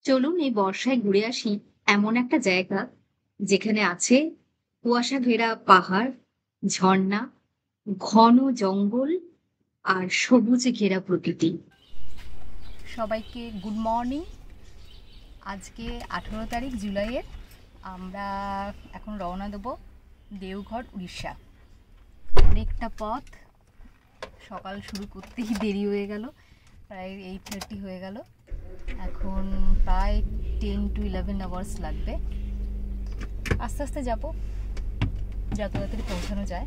চলুন এই বর্ষায় ঘুরে আসি এমন একটা জায়গা যেখানে আছে কুয়াশা ঘেরা পাহাড়, ঝর্ণা, ঘন জঙ্গল আর সবুজে ঘেরা প্রকৃতি। সবাইকে গুড মর্নিং। আজকে 18 তারিখ জুলাইয়ের। আমরা এখন রওনা দেবো দেওঘর, উড়িষ্যা। অনেকটা পথ, সকাল শুরু করতেই দেরি হয়ে গেল, প্রায় 8:30 হয়ে গেল। এখন প্রায় 10 to 11 আওয়ার্স লাগবে। আস্তে আস্তে যাবো, যত তাড়াতাড়ি পৌঁছানো যায়।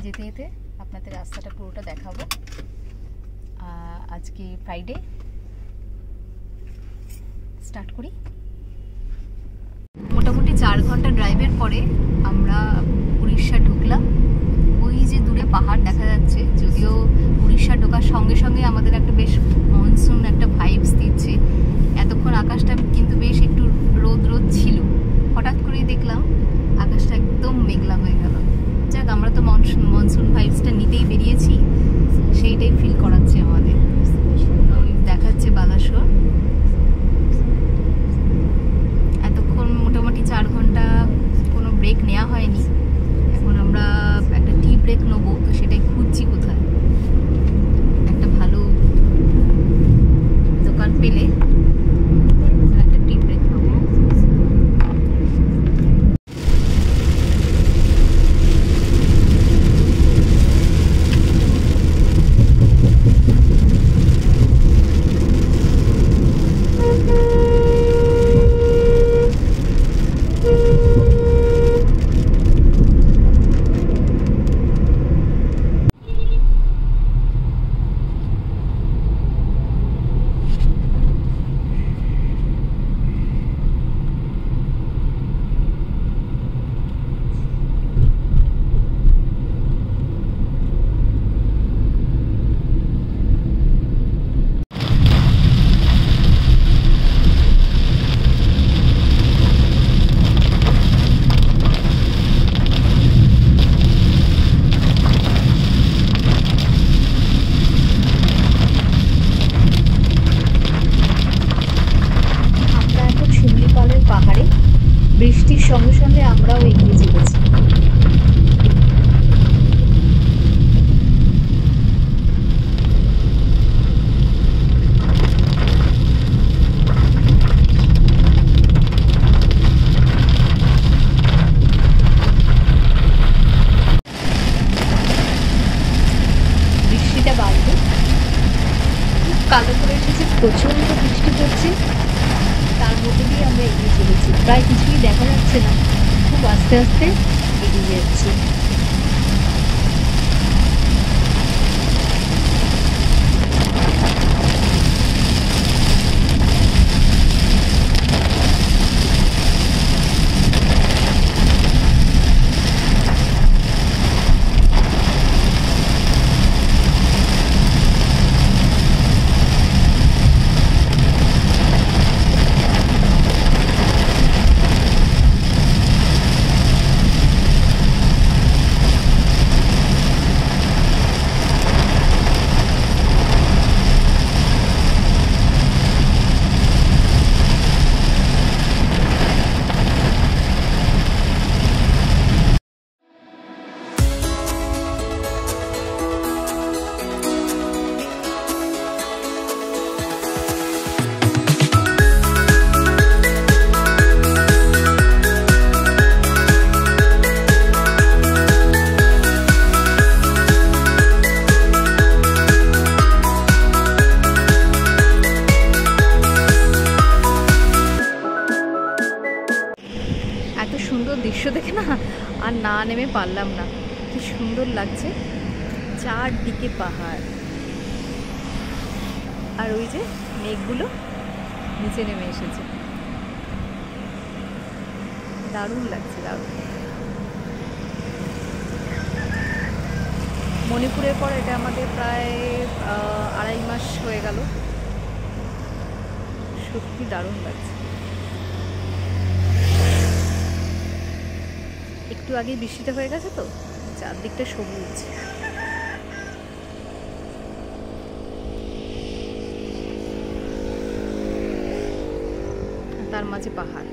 যেতে যেতে আপনাদের রাস্তাটা পুরোটা দেখাবো। আজকে ফ্রাইডে। স্টার্ট করি। মোটামুটি 4 ঘন্টা ড্রাইভের পরে আমরা উড়িষ্যা ঢুকলাম। ওই যে দূরে পাহাড় দেখা যাচ্ছে, যদিও উড়িষ্যা ঢোকার সঙ্গে সঙ্গে আমাদের একটা বেশ মনসুন একটা ভাইবস দিচ্ছে। এতক্ষণ আকাশটা কিন্তু বেশ একটু রোদ রোদ ছিল, হঠাৎ করেই দেখলাম আকাশটা একদম মেঘলা হয়ে গেল। যাক, আমরা তো মনসুন ভাইবসটা নিতেই বেরিয়েছি, সেইটাই ফিল করাচ্ছে আমাদের। দেখাচ্ছে বালাসোর। এতক্ষণ মোটামুটি 4 ঘন্টা কোনো ব্রেক নেওয়া হয়নি। এখন আমরা একটা টি ব্রেক নেবো, তো সেটাই খুঁজছি কোথায় একটা ভালো দোকান পেলে একটা টি ব্রেক নেবো। পাহাড়ে বৃষ্টির সঙ্গে সঙ্গে আমরাও এগিয়ে চলেছি। বৃষ্টিটা বাড়বে, কালো করে এসেছে, প্রচন্ড বৃষ্টি পড়ছে। তার মধ্যে দিয়ে আমরা এগিয়ে চলেছি, প্রায় কিছুই দেখা যাচ্ছে না, খুব আস্তে আস্তে এগিয়ে যাচ্ছি। এত সুন্দর দৃশ্য দেখে না আর না নেমে পারলাম না। কি সুন্দর লাগছে, চারদিকে পাহাড়, আর ওই যে মেঘগুলো নিচে নেমে এসেছে। দারুণ লাগছে, দারুণ। মণিপুরের পর এটা আমাদের প্রায় 2.5 মাস হয়ে গেল। সত্যি দারুণ লাগছে। একটু আগেই বৃষ্টিটা হয়ে গেছে, তো চারদিকটা সবুজ। তার মাঝে পাহাড়।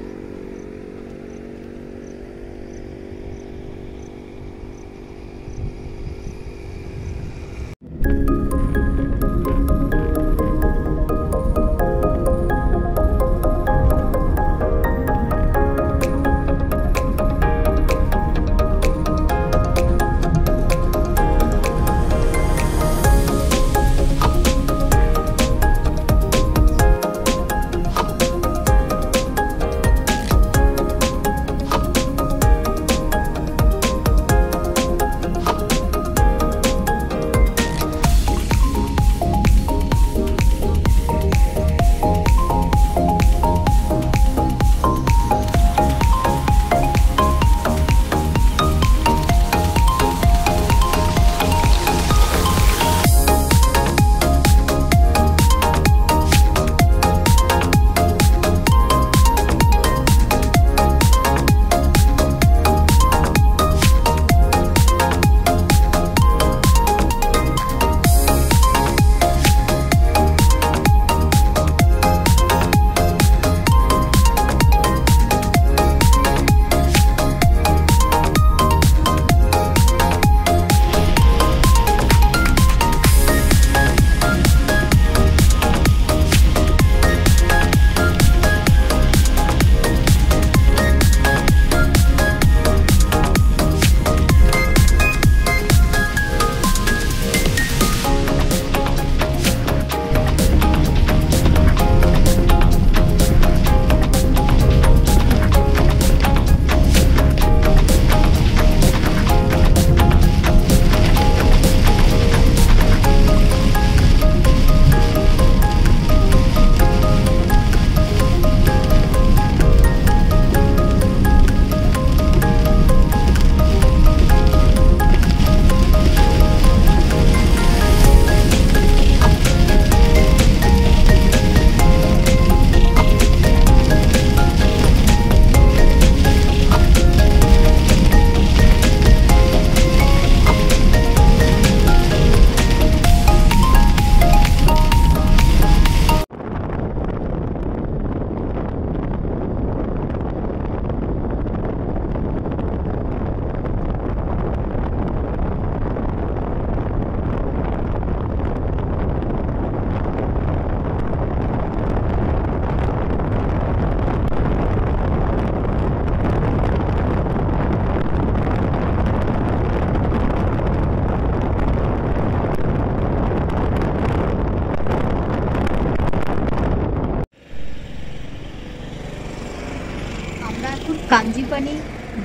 কাঞ্জিপানি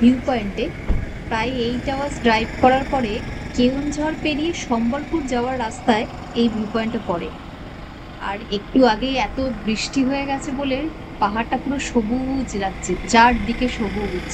ভিউ পয়েন্টে প্রায় 8 আওয়ার্স ড্রাইভ করার পরে কেওনঝড় পেরিয়ে সম্বলপুর যাওয়ার রাস্তায় এই ভিউ পয়েন্টে পড়ে। আর একটু আগে এত বৃষ্টি হয়ে গেছে বলে পাহাড়টা পুরো সবুজ লাগছে, চারদিকে সবুজ।